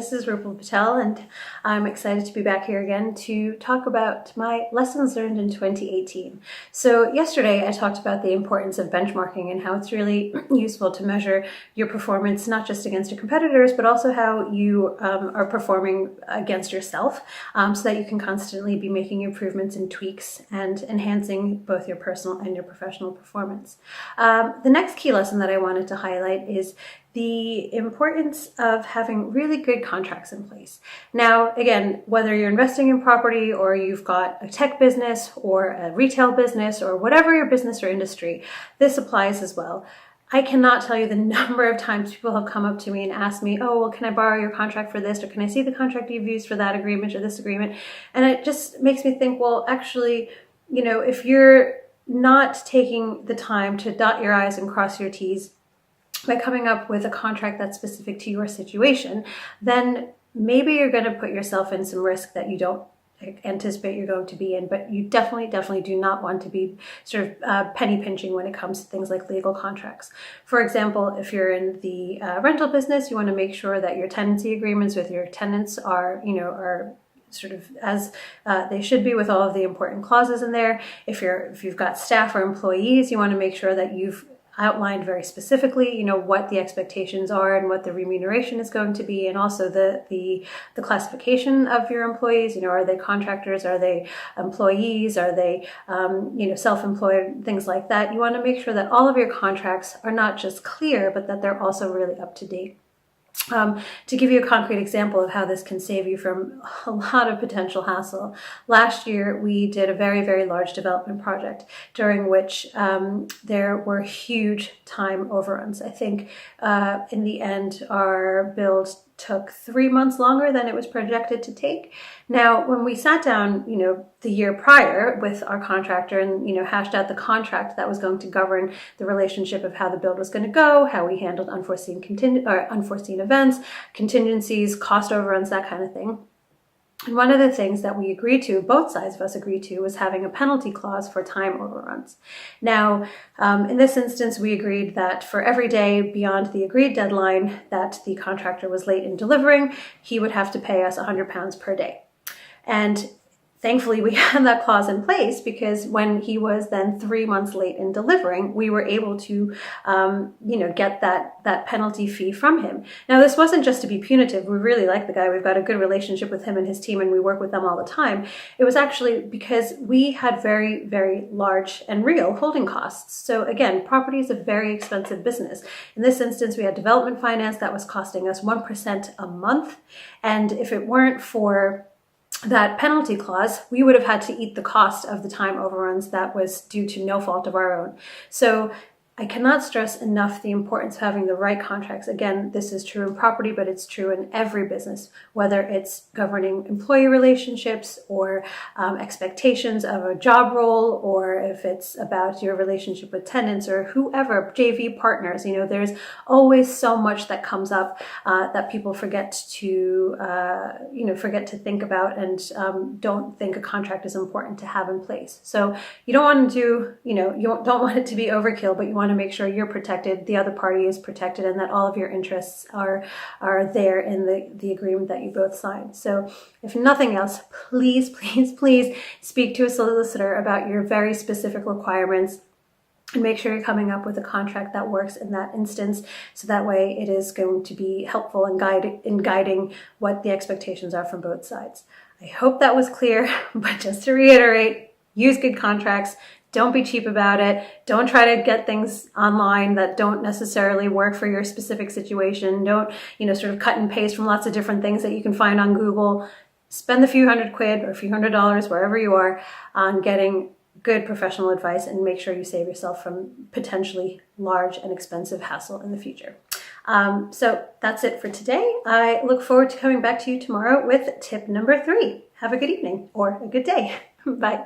this is Rupal Patel, and I'm excited to be back here again to talk about my lessons learned in 2018. So yesterday I talked about the importance of benchmarking and how it's really useful to measure your performance, not just against your competitors, but also how you are performing against yourself, so that you can constantly be making improvements and tweaks and enhancing both your personal and your professional performance. The next key lesson that I wanted to highlight is the importance of having really good contracts in place. Now, again, whether you're investing in property or you've got a tech business or a retail business or whatever your business or industry, this applies as well. I cannot tell you the number of times people have come up to me and asked me, oh, well, can I borrow your contract for this? Or can I see the contract you've used for that agreement or this agreement? And it just makes me think, well, actually, if you're not taking the time to dot your I's and cross your T's by coming up with a contract that's specific to your situation, then maybe you're going to put yourself in some risk that you don't anticipate you're going to be in, but you definitely do not want to be sort of penny pinching when it comes to things like legal contracts. For example, if you're in the rental business, you want to make sure that your tenancy agreements with your tenants are sort of as they should be, with all of the important clauses in there. If you've got staff or employees, you want to make sure that you've outlined very specifically, what the expectations are and what the remuneration is going to be, and also the classification of your employees. Are they contractors? Are they employees? Are they, self-employed? Things like that. You want to make sure that all of your contracts are not just clear, but that they're also really up to date. To give you a concrete example of how this can save you from a lot of potential hassle, last year we did a very, very large development project during which there were huge time overruns. I think in the end our build took 3 months longer than it was projected to take. Now, when we sat down, the year prior with our contractor and, hashed out the contract that was going to govern the relationship of how the build was going to go, how we handled unforeseen events, contingencies, cost overruns, that kind of thing. And one of the things that we agreed to, both sides of us agreed to, was having a penalty clause for time overruns. Now, in this instance, we agreed that for every day beyond the agreed deadline that the contractor was late in delivering, he would have to pay us £100 per day. And thankfully, we had that clause in place, because when he was then 3 months late in delivering, we were able to, get that penalty fee from him. Now, this wasn't just to be punitive. We really like the guy. We've got a good relationship with him and his team, and we work with them all the time. It was actually because we had very, very large and real holding costs. So again, property is a very expensive business. In this instance, we had development finance that was costing us 1% a month. And if it weren't for that penalty clause, we would have had to eat the cost of the time overruns that was due to no fault of our own. So I cannot stress enough the importance of having the right contracts. Again, this is true in property, but it's true in every business, whether it's governing employee relationships or expectations of a job role, or if it's about your relationship with tenants or whoever, JV partners. There's always so much that comes up that people forget to think about, and don't think a contract is important to have in place. So you don't want to do, you don't want it to be overkill, but you want to make sure you're protected, the other party is protected, and that all of your interests are there in the agreement that you both signed. So if nothing else, please speak to a solicitor about your very specific requirements, and make sure you're coming up with a contract that works in that instance, so that way it is going to be helpful in guiding what the expectations are from both sides. I hope that was clear, but just to reiterate, use good contracts. Don't be cheap about it. Don't try to get things online that don't necessarily work for your specific situation. Don't, sort of cut and paste from lots of different things that you can find on Google. Spend a few £100 or a few $100, wherever you are, on getting good professional advice, and make sure you save yourself from potentially large and expensive hassle in the future. So that's it for today. I look forward to coming back to you tomorrow with tip number 3. Have a good evening or a good day. Bye.